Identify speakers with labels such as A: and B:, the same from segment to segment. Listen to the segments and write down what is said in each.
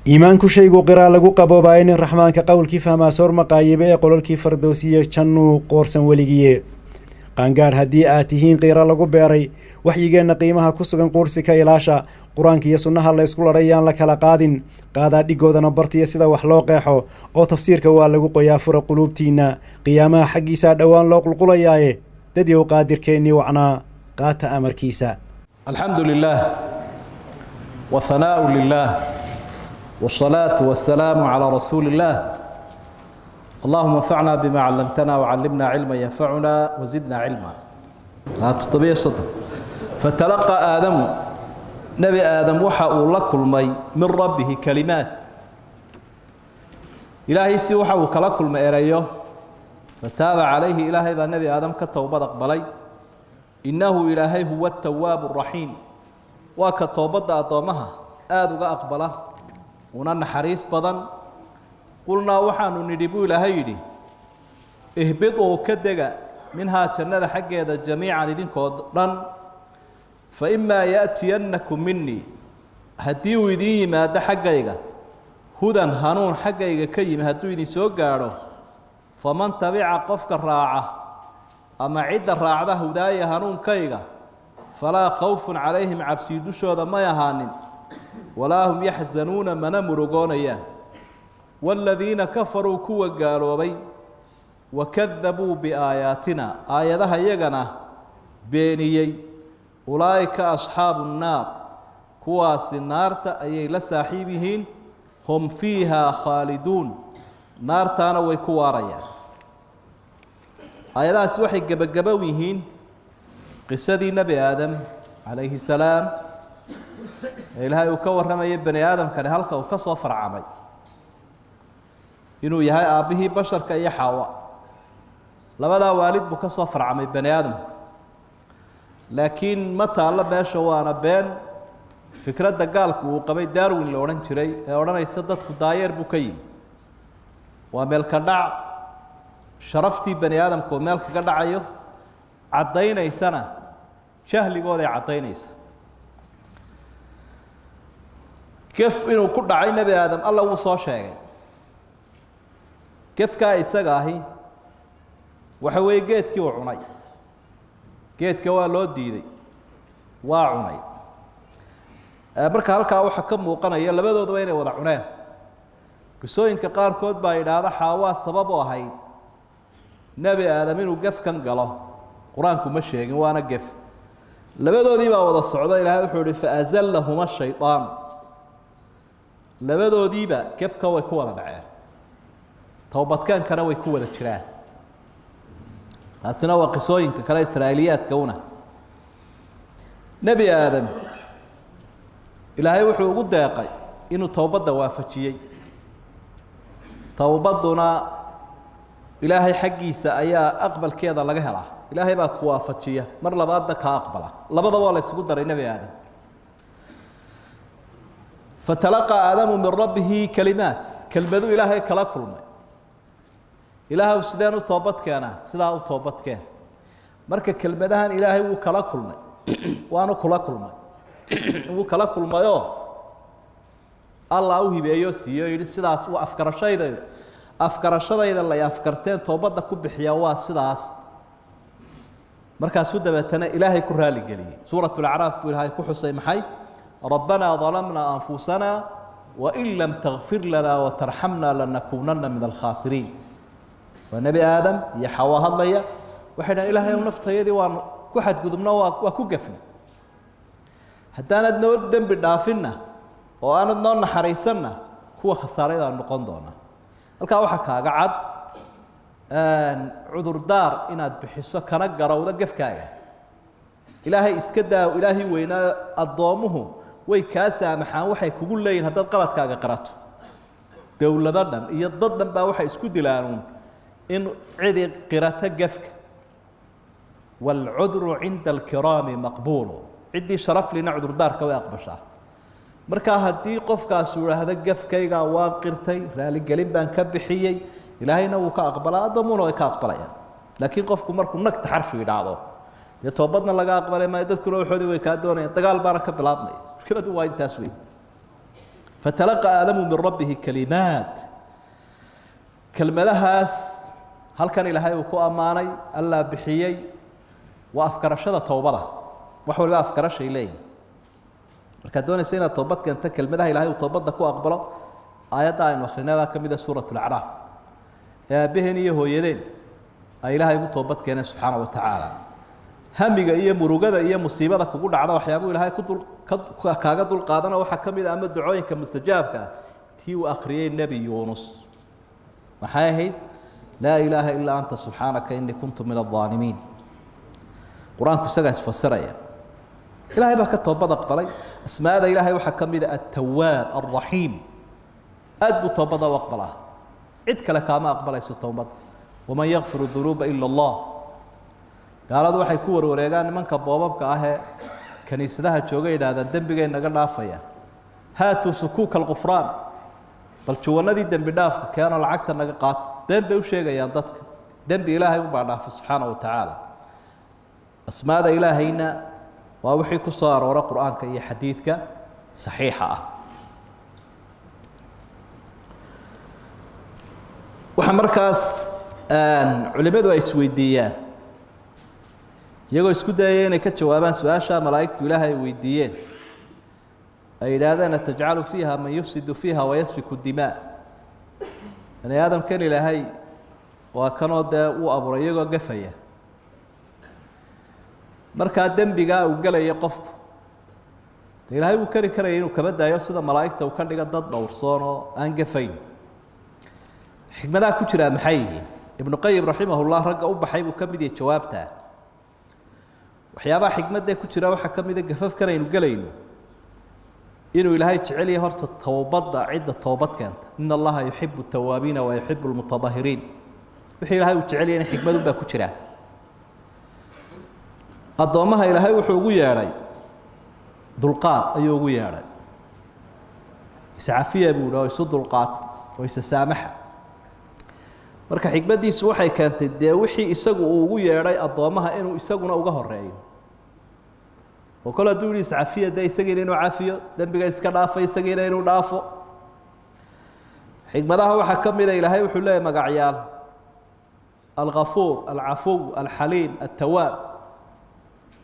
A: iimaanku shaygu qiraa lagu qaboobaa in raxmaanka qowlkii fahmaa soor maqaayibe ee qololkii fardowsiye jannuu qoorsan weligiye qaangaadh haddii aad tihiin qiira lagu beeray waxyigeenna qiimaha ku sugan quursi ka ilaasha qur-aanka iyo sunnaha la ysku ladhay yaan la kala qaadin qaadaa dhigoodana bartiya sida wax loo qeexo oo tafsiirka waa lagu qoyaa fura quluubtiinna qiyaamaha xaggiisaa dhowaan loo qulqulayaaye dadyow qaadirkeennii wacnaa qaata amarkiisa.
B: alxamdu lilaah wahanaau lilaah wsalaatu wasalaamu calaa rasuuli illaah اللهم انفعنا بما علمتنا وعلمنا علما ينفعنا وزدنا علما. طبيعي صدق. فتلقى آدم نبي آدم وحى لكل مي من ربه كلمات إلهي سي وحى وكلكل ما إريه فتاب عليه إلهي النبي آدم كالتوبة أقبلي إنه إلهي هو التواب الرحيم وكالتوبة أطامها آدم أقبله ونن حريص بدن قلنا وحان ندبو لهيدي اهبطوا كدغا منها جنة حقيدا جميعا إذنكو دن فإما يأتينكم مني هديو إذي ما دا حقيقا هدى هانون حقيقا كيم هدو إذي سوقارو فمن تبع قفك الراعة أما عد الراعة هدايا هانون كيغا فلا خوف عليهم عبسيدو شودا ما يهانين ولا هم يحزنون من مرقون إياه والذين كفروا كوا قالوا بي وكذبوا بآياتنا آياتها يغنى بينيي أولئك أصحاب النار كواس النار أي لساحبهين هم فيها خالدون نار تانا ويكواريا آياتها سوحي قبقبويهين قصة نبي آدم عليه السلام إلهي وكور رمي بني آدم كان هلك وكصفر عمي inuu yahay aabihii basharka iyo xawa labada waalid buu ka soo farcamay bani aadam laakiin mata alla beesha waana been fikradda gaalku uu qabay Darwin la oran jiray ee oranaysa dadku daayeer buu ka yimi waa meel ka dhac sharaftii bani aadamku meel kaga dhacayo cadaynaysana jahligooda cadaynaysa kif inuu ku dhacay nabi aadam alla uu soo sheegay كيف إسقاهي وحوي جيت كي وعني جيت كوا لود ديدي وعني بركة هالك وحكم وقنا يلا بدو دوينه وضعناه كسوين كقار كود بايد هذا حوا سببه هاي نبي آدمين وقف كان قاله قرآنكم مشي وانا قف لبدو دي بقى وضع الصعودة إلى هذا فأزلهما الشيطان لبدو دي بقى كيف كوا كوا بعير توبت كان كانوا يكون الشراء أصلا وقصوين كلا إسرائيليات كونه نبي آدم إلهي وحو قد يقي إنه توبت وافتشي توبتنا إلهي حقي سأيا أقبل كذا لجهلا إلهي بقى وافتشيه مر لبعضك أقبله لبعض والله يسقط نبي آدم فتلقى آدم من ربه كلمات كلمة إلهي كلا كلمة إلهي سدان توبت كانا سدا توبت كان marka kelmadahan ilaahay uu kala kulmay waana kula kulmay uu kala kulmayo Allah uu hibeeyo siiyo yiri sidaas waa afkarashadayda la afkarteen toobada ku bixiya waa sidaas markaas uu dabeetana ilaahay ku raali galiyay suuratul a'raaf buu ilaahay ku xusay maxay rabbana zalamna anfusana wa in lam taghfir lana wa tarhamna lanakunanna min al-khasirin ونبي آدم يحوى هذا وحنا إلهي ونفتيدي وكحد قدمنا وكوقفنا حتى أنا نودم بدافنا وأنا نون حريصنا هو خسارة النقطة دونا الكاو حكا قعد عذر دار إن بحسه كان جرا وده قف كايا إلهي إسكده وإلهي وين الضامه ويكاسا محا وحي كقول لين هذا قرات كاجا قراته دولة دارنا يضدنا بقى وحي إسكود لانون إن عدي قراءة قفك والعذر عند الكرام مقبول عدي شرف لنا عذر دارك ويقبشاه مركا هدي قفك سورة هذا قفك يقا واقرتي رالي قليل بان كبحيي إلهي نوك أقبلا أضمونه ويكا أقبلا لكن قفك مركو نك تحرف يدعوه يتوبضنا لقا أقبلا ما يدذكروا وحودي ويكا دوني انتقال بارك بلادني مشكلة وايد تسوي فتلقى آدم من ربه كلمات كلمدهاس هل كان إلهي وكو أماني ألا بحيي وأفكار الشدة توبة وحول بقى أفكار الشيء لين marka doonaysa inaad toobad keento kelmadaha Ilaahay uu toobada ku aqbalo aayada aynu akhrinaaba kamida suuratul a'raaf ee biheen iyo hooyadeen ay Ilaahay ugu toobad keenay subhanahu wa ta'ala hamiga iyo murugada iyo musiibada kugu dhacda waxyaabo Ilaahay kaaga dul qaadana waxa kamid ah ama ducooyinka mustajaabka tii uu akhriyay nabi Yunus maxay ahayd la ilaaha illa anta subhanaka inni kuntu min adh-dhalimin quraanku isaga isfasiraya إلهي بك توبة أقبلي اسماء إلهي وحكم التواب الرحيم أدب توبة وأقبلها عدك لك ما أقبلي ستوبة ومن يغفر الذنوب إلا الله قال هذا وحي كور وريقان من كبوابك كنيسة ده تشوغي هذا الدم بقى نقل عافية هاتوا سكوك الغفران بل شو الذي الدم بدافك كان العقد النقاط دم بوشيغ ينضتك دم إلهي وبعدها سبحانه وتعالى اسماء إلهينا ووحي كصار ورا قرآنك هي حديثك صحيحة وحمركاس علماء السويديين يقول اسكودين كجوابان سؤاشا ملائكة إلهي ويديين أي هذا تجعل فيها من يفسد فيها ويسفك الدماء أنا آدم كان إلهي وكانوا وأبو ريقو قفية marka dambiga uu galay qofku Ilaahay uu kari karay inuu ka badaayo sida malaa'ikta uu ka dhiga dad dhowrsoon oo aan gafayn xigmadaha ku jira maxay ibn qayyim rahimahullah raga u baxay uu kamid yahay jawaabta waxyaabaha xigmada ku jira waxa kamid ah gafaf kale inuu galayno inuu Ilaahay jecel yahay horta toobada cidda toobad keenta inna allaha yuhibbu at-tawwabin wa yuhibbu al-mutatahhirin wixii Ilaahay uu jecel yahay xigmadu baa ku jira adoomaha Ilaahay wuxuu ugu yeeray dulqaad ayuu ugu yeeray isaafiya buu oo isu dulqaad oo isa saamaxa marka xigmadiisu waxay keentay de wixii isagu uu ugu yeeray adoomaha inuu isaguna uga horeeyo oo kala duuli isaafiya de isagiina inuu caafiyo dambiga iska dhaafay isagiina inuu dhaafo xigmadaha waxa kamid ah Ilaahay wuxuu leeyahay magacyaal al-Ghafuur al-Afuw al-Halim at-Tawwab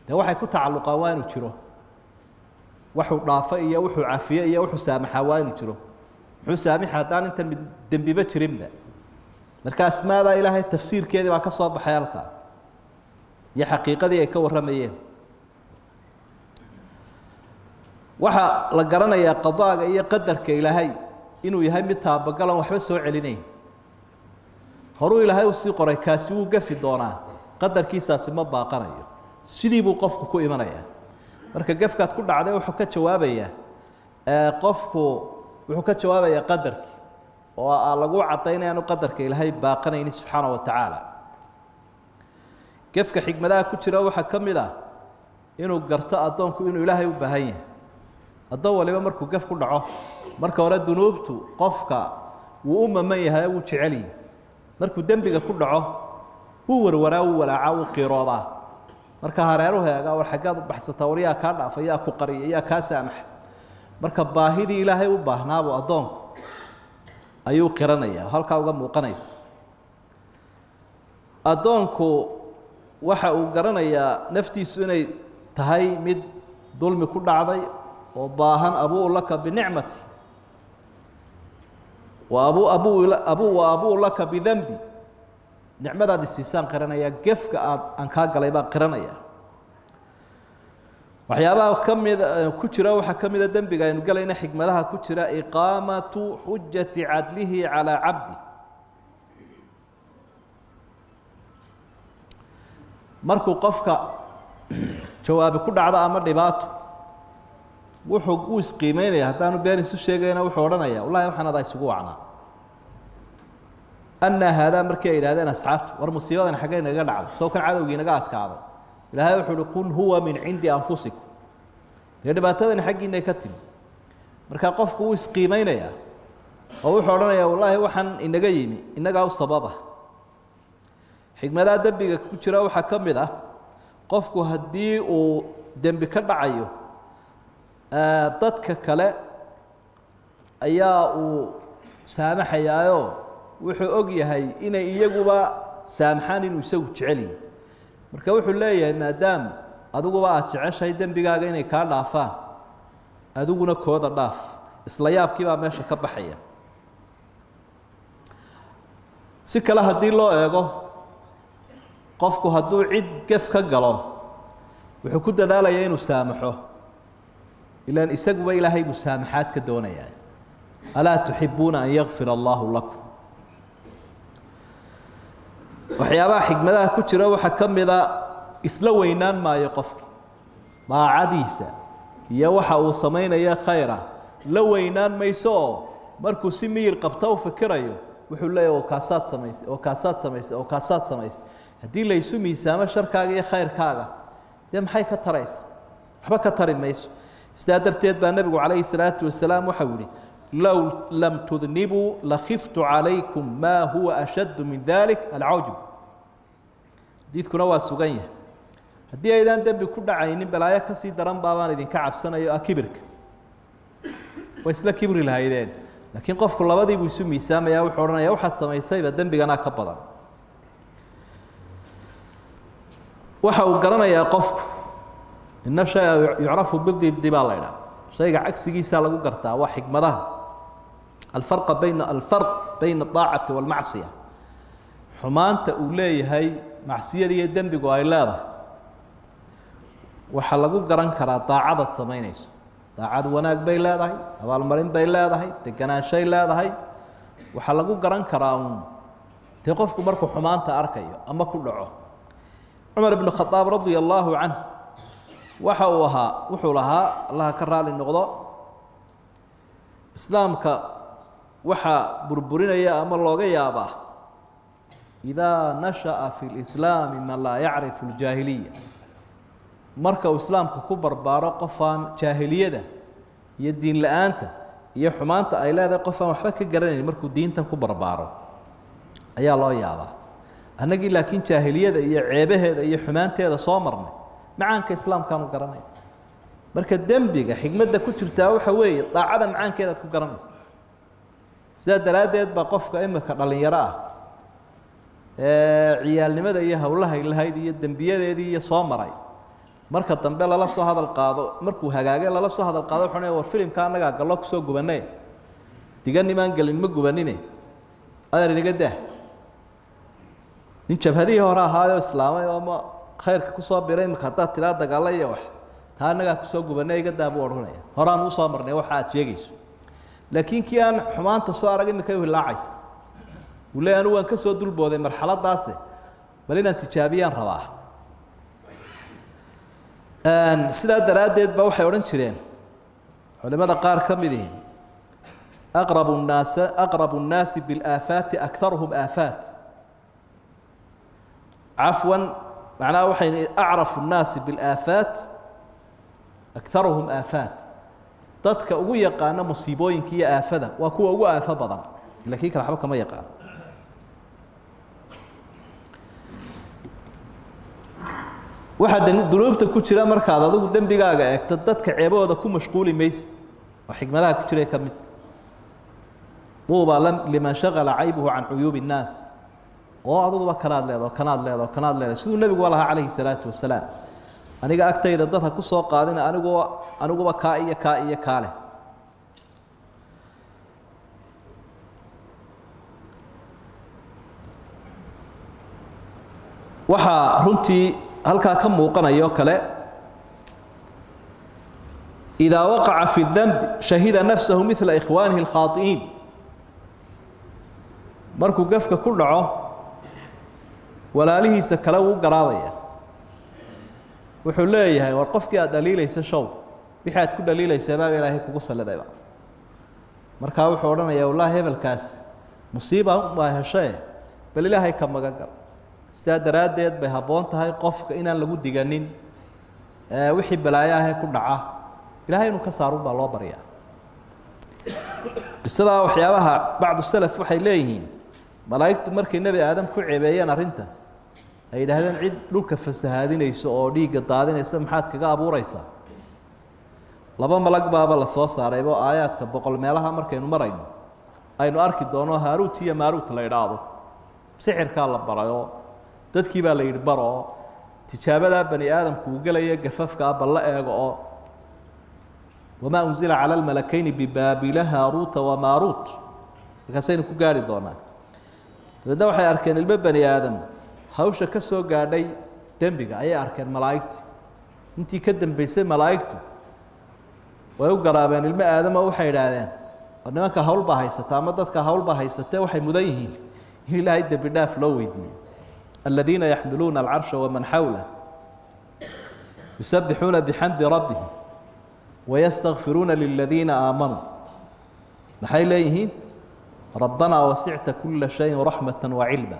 B: ده waxay ku tacalluqaan waa inuu jiro wuxuu dhaafay iyo wuxuu caafiye iyo wuxuu saamaxa waa inuu jiro wuxuu saamaxa hadaan inta dambiba jirinba marka asmaada Ilaahay tafsiirkeedii baa ka soo baxay halka iyo xaqiiqadii ay ka waramayeen waxa la garanayaa qadaaga iyo qadarka Ilaahay inuu yahay mid taabagalan waxba soo celinayn horuu Ilaahay u sii qoray kaasi uu gafi doonaa qadarkiisaasi ma baaqanayo sidii buu qofku ku imanaya marka gafkaad ku dhacday wuxuu ka jawaabaya qofku wuxuu ka jawaabaya qadarki oo lagu cadeynaya inuu qadarka Ilaahay baaqanayni subhanahu wa ta'ala gafka xigmadaha ku jira waxa kamid ah inuu garto adoonku inuu Ilaahay u baahan yahay adoon waliba markuu gaf ku dhaco marka hore dunuubtu qofka wuu u maman yahay uu jecel yahay markuu dambiga ku dhaco uu warwaraa uu walaaca uu qirooda marka hareeruhaaga war xagaad u baxsata wariya ka dhaafaya ku qariya ka saamax marka baahidii Ilaahay u baahnaabo adoonku ayuu qiranaya halka uga muuqanaysa adoonku waxa uu garanayaa naftiisu inay tahay mid dulmi ku dhacday oo baahan abuu laka bi ni'mati wa abu laka bi dhanbi نعمة السيسان قرنايا جفك أنكاج غليبا قرنايا وحيابا كم كتيرة وحكم إذا دم بقى نقول إن حكمتها كتيرة إقامة حجة عدله على عبده مركو قفك جواب كل عضاء أمر نبات وحقوس قيمين هتانو بين السوشيجين وحورنا يا والله يوحنا ذا يسقوعنا أن هذا مركي إلى هذا أصحابه والمصيبة أن حقين نقال على سو كان عدو جينا كعض إلى هذا يقول هو من عند أنفسكم يعني باتذن حقين نكتم مركا قفك ويسقيمين يا أو حورنا يا والله وحن إن جايني إن جاو الصبابة حكمة ذا دبي كتير وحكم ذا قفك هدي ودم بكرد عيو تدك كلا ayaa uu saamaxayaayo wuxuu og yahay inay iyaguba saamaxaan inuu isagu jecel yahay marka wuxuu leeyahay maadaam adiguba aad jeceshahay dembigaaga inay kaa dhaafaan adiguna kooda dhaaf isla yaabkii baa meesha ka baxaya si kale haddii loo eego qofku hadduu cid gef ka galo wuxuu ku dadaalayaa inuu saamaxo ilaan isaguba ilaahay buu saamaxaad ka doonayaa alaa tuxibuuna an yakfir allaahu lakum waxyaabaha xikmadaha ku jira waxaa ka mida isla weynaan maayo qofki daacadiisa iyo waxa uu samaynaya khayra la weynaan mayso oo markuu si miyir qabta u fikirayo wuxuu leeyahay oo kaasaad samaysay oo kaasaad samaysay oo kaasaad samaysay haddii la isu miisaamo sharkaaga iyo khayrkaaga dee maxay ka taraysa waxba ka tari mayso sidaa darteed baa nebigu calayhi salaatu wasalaam waxau yihi low lam tudnibuu lakhiftu calaykum maa huwa ashaddu min dalik alcawjub xadiidkuna waa sugan yahay haddii aydaan dembi ku dhacaynin balaayo ka sii daran baabaan idinka cabsanayo ah kibirka way isla kibri lahaydeen laakiin qofku labadii buu isu miisaamaya wuxuu odhanaya waxaad samaysayba dembiganaa ka badan waxa uu garanayaa qofku inna shaya yucrafu bidibdi baa la idhaha shayga cagsigiisaa lagu gartaa waa xikmadaha alfarq bayna adaacati walmacsiya xumaanta uu leeyahay macsiyada iyo dembigu ay leedahay waxaa lagu garan karaa daacadaad samaynayso daacad wanaag bay leedahay abaalmarin bay leedahay deganaanshay leedahay waxaa lagu garan karaa uun dee qofku markuu xumaanta arkayo ama ku dhaco cumar ibnu khadaab radia allaahu canh wuxuu lahaa allaha ka raali noqdo islaamka waxaa burburinaya ama looga yaabaa idaa nasha'a fi lislaami man laa yacrifu ljaahiliya marka uu islaamka ku barbaaro qofaan jaahiliyada iyo diin la-aanta iyo xumaanta ay leedahay qofaan waxba ka garanayn markuu diintan ku barbaaro ayaa loo yaabaa annagii laakiin jaahiliyada iyo ceebaheeda iyo xumaanteeda soo marnay macaanka islaamkaanu garanay marka dembiga xikmadda ku jirtaa waxa weeye daacada macaankeedaad ku garanaysa sidaa daraaddeed baa qofka imika dhallinyaro ah ee ciyaalnimada iyo howlahay lahayd iyo dembiyadeedii iyo soo maray marka dambe lala soo hadal qaado markuu hagaagay lala soo hadal qaado wuxuu war filimka annagaa gallo kusoo gubanay diganimaan gelin ma gubanine adeer inaga dah nin jabhadihii hore ahaayo islaamay oo ma khayrka kusoo biray imika haddaad tiraa dagaalla iyo wax taa annagaa kusoo gubanay iga daa buu odhanaya horaan u soo marnay waxa aad sheegayso laakiin kii aan xumaanta soo arag imika u hilaacaysa uu leeyahay anigu waan ka soo dulbooday marxaladaase bal inaan tijaabiyaan rabaa sidaa daraaddeed ba waxay odhan jireen culimada qaar ka mid ihi aqrabu nnaasi bilaafaati akaruhum aafaat cafwan macnaha waxay acrafu nnaasi bilaafaat akaruhum aafaat dadka ugu yaqaana musiibooyinka iyo aafada waa kuwa ugu aafo badan ila kii kale waxba kama yaqaan waxaa dunuubta ku jira markaad adigu dembigaaga eegto dadka ceebahooda ku mashquuli maysid oo xikmadaha ku jiray ka mid duuba liman shagala caybuhu can cuyuubi innaas oo adiguba kanaad leedo kanaad leedo kanaad leedo siduu nebiguba lahaa calayhi salaatu wasalaam aniga agtayda dad ha ku soo qaadina aniguba kaa iyo kaa iyo kaa leh waxaa runtii halkaa ka muuqanayo kale idaa waqaca fi اdanbi shahida nafsahu midla ikhwaanihi اlkhaai'iin markuu gefka ku dhaco walaalihiisa kale wuu garaabaya wuxuu leeyahay war qofkii aad dhaliilaysa show wixii aad ku dhaliilaysaa baa ilaahay kugu salladayba markaa wuxuu odhanayaa wallaahi hebelkaas musiiba baa heshee bal ilaahay ka magan gal sidaa daraaddeed bay habboon tahay qofka inaan lagu diganin wixii balaayo ahee ku dhaca ilaahay inuu ka saarun baa loo baryaa qisadaa waxyaabaha bacdu salaf waxay leeyihiin malaa'igtu markay nebi aadam ku ceebeeyeen arrintan ay yidhaahdeen cid dhulka fasahaadinayso oo dhiigga daadinaysa maxaad kaga abuuraysaa laba malag baaba la soo saaraybo aayaadka boqol meelaha markaynu marayno aynu arki doono haaruut iyo maaruut la idhaahdo sixirkaa la barayo dadkii baa la yidhi baro tijaabadaa bani aadamku uu gelaya gafafka bal la eego oo wamaa unzila cala almalakayni bibaabila haaruuta wamaaruut markaasaynu ku gaari doonaa dabeedna waxay arkeen ilmo bani aadam hawsha ka soo gaadhay dembiga ayay arkeen malaa'igtii intii ka dambaysay malaa'igtu way u garaabeen ilmo aadama waxay idhaahdeen oo nimanka hawl baa haysata ama dadka hawl baa haysatee waxay mudan yihiin in ilaahay dembi dhaaf loo weydiiyey aladiina yaxmiluuna alcarsha waman xawlah yusabbixuuna bixamdi rabbihim wayastakfiruuna liladiina aamanuu maxay leeyihiin rabbanaa wasicta kula shayin raxmata wacilma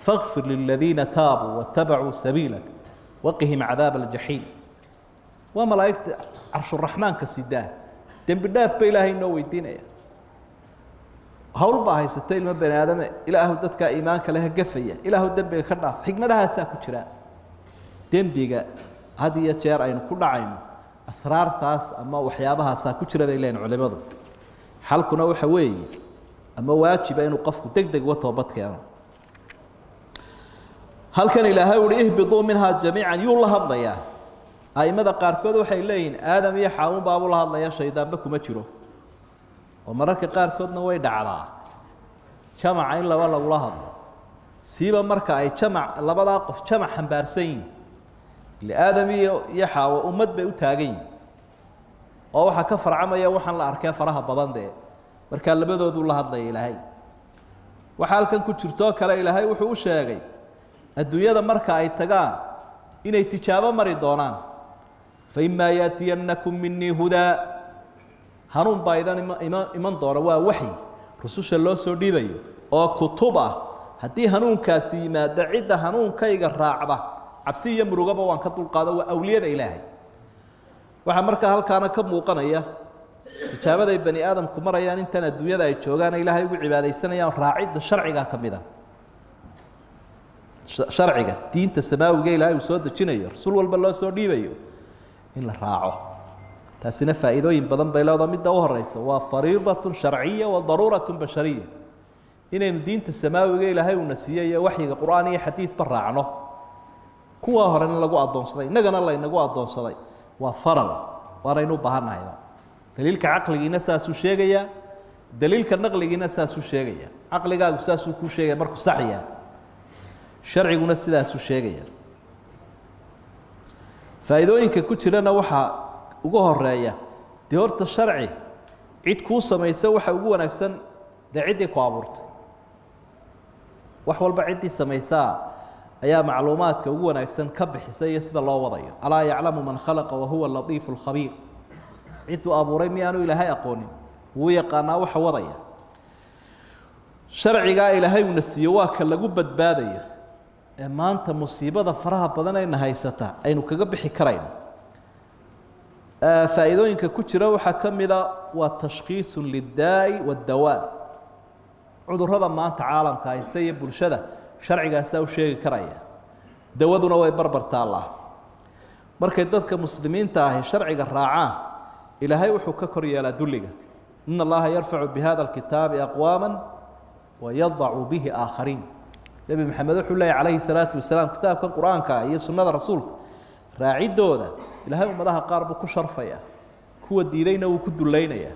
B: faغfir liladiina taabuu waاtabacuu sabiilak waqihim cadaab aljaxiim waa malaa'igta carshuraxmaanka sidaa dembi dhaaf ba ilaahay noo weydiinaya hawl baa haysata ilmo bani aadame ilaahu dadkaa iimaanka leh gafaya ilaahu dembiga ka dhaaf xikmadahaasaa ku jira dembiga had iyo jeer aynu ku dhacayno asraartaas ama waxyaabahaasaa ku jira bay leeyihin culimadu xalkuna waxa weeye ama waajiba inuu qofku deg deg uga toobad keeno halkan ilaahay uhi ihbiduu minhaa jamiican yuu la hadlayaa aimada qaarkood waxay leeyihiin aadam iyo xaawun baabuu la hadlaya shaydaanba kuma jiro oo mararka qaarkoodna way dhacdaa jamaca in laba lagula hadlo siiba marka ay jamac labadaa qof jamac xambaarsan yihin ile aadam iyo xaawo ummad bay u taagan yihin oo waxaa ka farcamaya waxaan la arkee faraha badan dee markaa labadooduu la hadlaya ilaahay waxaa halkan ku jirtoo kale ilaahay wuxuu u sheegay adduunyada marka ay tagaan inay tijaabo mari doonaan faimaa yaatiyannakum minii hudaa hanuun baa idan iman doona waa waxyi rususha loo soo dhiibayo oo kutub ah haddii hanuunkaasi yimaado cidda hanuunkayga raacda cabsi iyo murugaba waan ka dulqaado waa awliyada ilaahay waxaa markaa halkaana ka muuqanaya tijaabaday bani aadamku marayaan intan adduunyada ay joogaan ilaahay ugu cibaadaysanayaan raacidda sharcigaa ka mid a sharciga diinta samaawiga ilaahay uu soo dejinayo rasuul walba loo soo dhiibayo in la raaco taasina faa'iidooyin badan bay leedahay midda u horeysa waa fariidatun sharciya wa daruuratun bashariya inaynu diinta samaawiga ilaahay uuna siiyey iyo waxyiga qur'aan iyo xadiidba raacno kuwa horena lagu addoonsaday innagana laynagu addoonsaday waa faral waanaynu u baahannahayba daliilka caqligiina saasuu sheegayaa daliilka naqligiina saasuu sheegaya caqligaagu saasuu kuu sheegaya markuu sax yahay sharciguna sidaasuu sheegaya faa'iidooyinka ku jirana waxaa ugu horeeya dee horta sharci cid kuu samaysa waxa ugu wanaagsan dee ciddii ku abuurtay wax walba ciddii samaysaa ayaa macluumaadka ugu wanaagsan ka bixisa iyo sida loo wadayo alaa yaclamu man khalaqa wahuwa latiifu lkhabiir cidduu abuuray miyaanu ilaahay aqoonin wuu yaqaanaa waxa wadaya sharcigaa ilaahay uuna siiyo waa ka lagu badbaadayo ee maanta musiibada faraha badan ayna haysata aynu kaga bixi karayno faa'iidooyinka ku jira waxaa ka mida waa tashkhiisun liddaa'i waddawaa cudurrada maanta caalamka haysta iyo bulshada sharcigaasaa u sheegi karaya dawaduna way barbar taallaa markay dadka muslimiinta ahi sharciga raacaan ilaahay wuxuu ka kor yeelaa dulliga in allaha yarfacu bihada alkitaabi aqwaama wayadacu bihi aakhariin nebi maxamed wuxuu leeyahy calayhi salaatu wasalaam kitaabkan qur-aanka iyo sunnada rasuulka raaciddooda ilaahay ummadaha qaar buu ku sharfayaa kuwa diidayna wuu ku dulaynayaa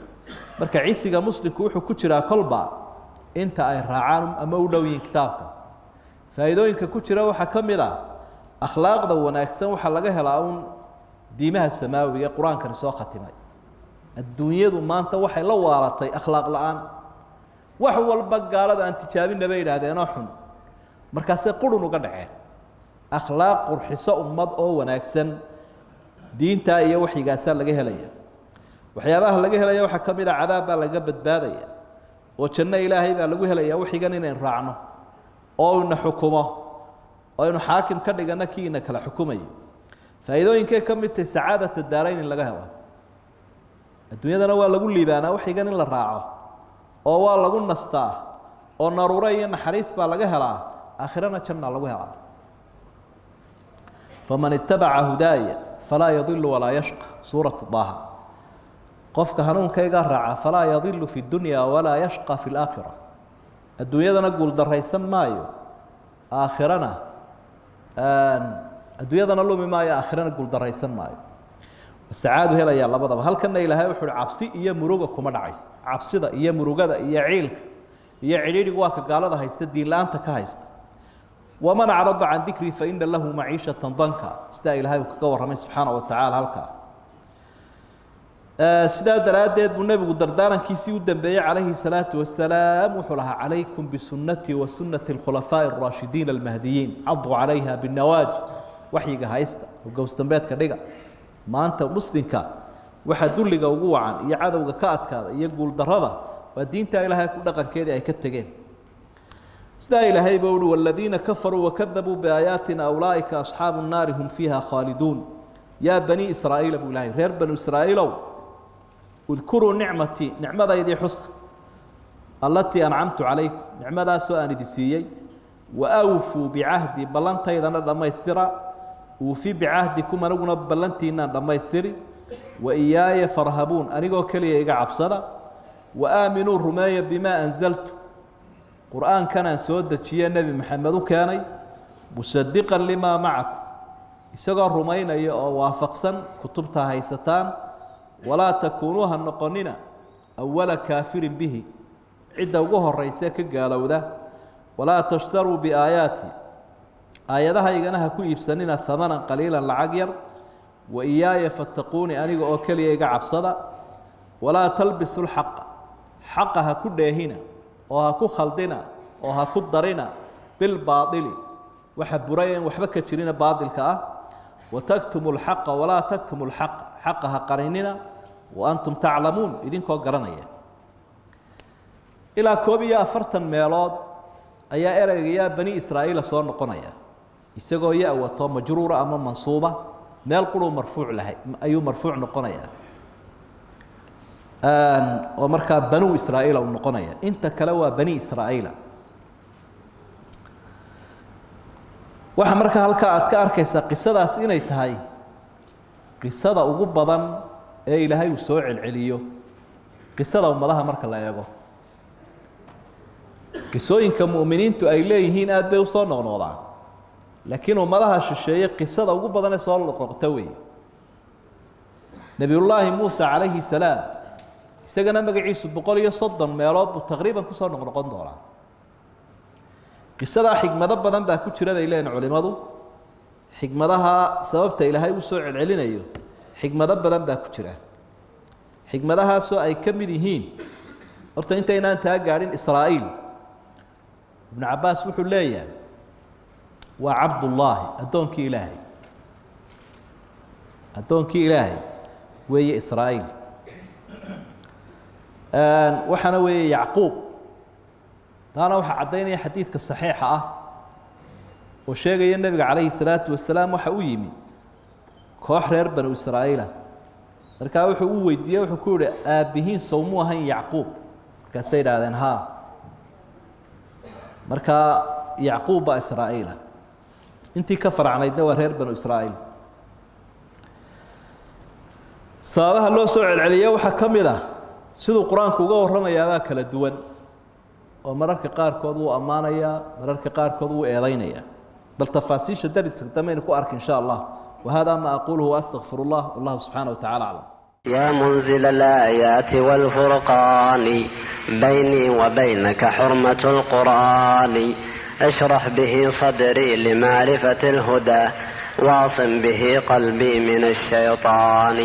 B: marka cisiga muslimku wuxuu ku jiraa kolba inta ay raacaan ama u dhow yihiin kitaabka faa'iidooyinka ku jira waxaa ka mid ah akhlaaqda wanaagsan waxaa laga helaa uun diimaha samaawiga ee qur-aankani soo khatimay adduunyadu maanta waxay la waalatay akhlaaq la-aan wax walba gaalada aan tijaabinna bay idhaahdeenoo xun markaasay qurun uga dhaceen akhlaaq qurxiso ummad oo wanaagsan diintaa iyo waxyigaasaa laga helaya waxyaabaha laga helaya waxaa ka mid a cadaab baa laga badbaadaya oo janno ilaahay baa lagu helaya waxigan inayn raacno oo ina xukumo oo aynu xaakim ka dhigana kii ina kala xukumayo faa'iidooyinkay ka mid tahay sacaadata daarayn in laga helo adduunyadana waa lagu liibaanaa waxigan in la raaco oo waa lagu nastaa oo naruuro iyo naxariis baa laga helaa aakhirana janna lagu helaa faman ittabaca hudaaya falaa yadilu walaa yashqa suuratu daaha qofka hanuunkayga raaca falaa yadillu fi dunya walaa yashqa fi laakhira adduunyadana guuldarraysan maayo aakhirana adduunyadana lumi maayo aakhirana guuldarraysan maayo sacaadu helayaa labadaba halkanna ilaahay wuxuu uhi cabsi iyo muruga kuma dhacayso cabsida iyo murugada iyo ciilka iyo cidhiidhiga waa ka gaalada haysta diin la-aanta ka haysta waman acrada can dikrii faina lahu maciishatan danka sidaa ilaahay uu kaga warramay subxaana wa tacaala halkaa sidaa daraaddeed buu nebigu dardaarankiisii u dambeeyey calayhi salaatu wasalaam wuxuu lahaa calaykum bisunnatii wa sunnati alkhulafaa'i araashidiin almahdiyiin caduu calayha binawaaji waxyiga haysta oo gowsdambeedka dhiga maanta muslimka waxa dulliga ugu wacan iyo cadowga ka adkaada iyo guuldarrada waa diinta ilaahay ku dhaqankeedii ay ka tegeen sidaa ilaahay baa uhi waladiina kafaruu wakadabuu biaayaatina ulaaika asxaabu nnaari hum fiiha khaaliduun yaa banii israa'iila buu ilaahay reer banu israa'iilow udkuruu nicmatii nicmadaydii xusa allatii ancamtu calaykum nicmadaasoo aan idi siiyey wa awfuu bicahdi ballantaydana dhammaystira uufi bicahdikum aniguna ballantiinaan dhammaystiri wa iyaaya farhabuun anigoo keliya iga cabsada wa aaminuu rumeeya bimaa anzaltu qur'aankanaan soo dejiye nebi maxamed u keenay musadiqan limaa macakum isagoo rumaynaya oo waafaqsan kutubtaa haysataan walaa takuunuu ha noqonina awala kaafirin bihi cidda ugu horayse ka gaalowda walaa tashtaruu biaayaati aayadahaygana ha ku iibsanina hamanan qaliilan lacag yar wa iyaaya fattaquuni aniga oo keliya iga cabsada walaa talbisu lxaqa xaqa ha ku dheehina oo ha ku khaldina oo ha ku darina bilbaaili waxa burayan waxba ka jirina baailka ah wataktumu lxaqa walaa taktumu lxaqa xaqa ha qarinina wa antum taclamuun idinkoo garanaya ilaa 41 meelood ayaa ereyga yaa bani israa'iila soo noqonaya isagoo ya wato majruura ama mansuuba meel quru marfuuc lahay ayuu marfuuc noqonaya oo markaa banu israa'iila uu noqonaya inta kale waa bani israa'iila waxa markaa halka aad ka arkaysaa qisadaas inay tahay qisada ugu badan ee ilaahay uu soo celceliyo qisada ummadaha marka la eego qisooyinka mu'miniintu ay leeyihiin aad bay u soo noqnoqdaan laakiin ummadaha shisheeye qisada ugu badan ee soo noqnoqota weeye nabiyullaahi muusa calayhi salaam isagana magaciisu 130 meelood buu taqriiban ku soo noqnoqon doonaa qisada xigmado badan baa ku jira bay leeyihiin culimadu xigmadaha sababta ilaahay uu soo celcelinayo xigmado badan baa ku jira xigmadahaasoo ay ka mid yihiin horta intaynaan taa gaadhin israa'iil ibnu cabbaas wuxuu leeyahay waa cabdullaahi addoonkii ilaahay weeye israa'iil waxaana weeye yacquub taana waxaa caddaynaya xadiidka saxiixa ah oo sheegaya nebiga calayhi salaatu wasalaam waxa u yimi koox reer banu israa'iila markaa wuxuu u weydiiyey wuxuu ku yihi aabbihiin sowmuu ahayn yacquub markaasay idhaahdeen haa markaa yacquub baa israa'iila intii ka faracnaydna waa reer banu israa'iil sababaha loo soo celceliya waxaa ka mid ah siduu qur-aanku uga warramayaabaa kala duwan oo mararka qaarkood wuu ammaanayaa mararka qaarkood wuu eedaynayaa bal tafaasiisha dariska damaynu ku arki insha allah وهذا ما أقوله وأستغفر الله والله سبحانه وتعالى أعلم
C: يا منزل الآيات والفرقان بيني وبينك حرمة القرآن اشرح به صدري لمعرفة الهدى واعصم به قلبي من الشيطان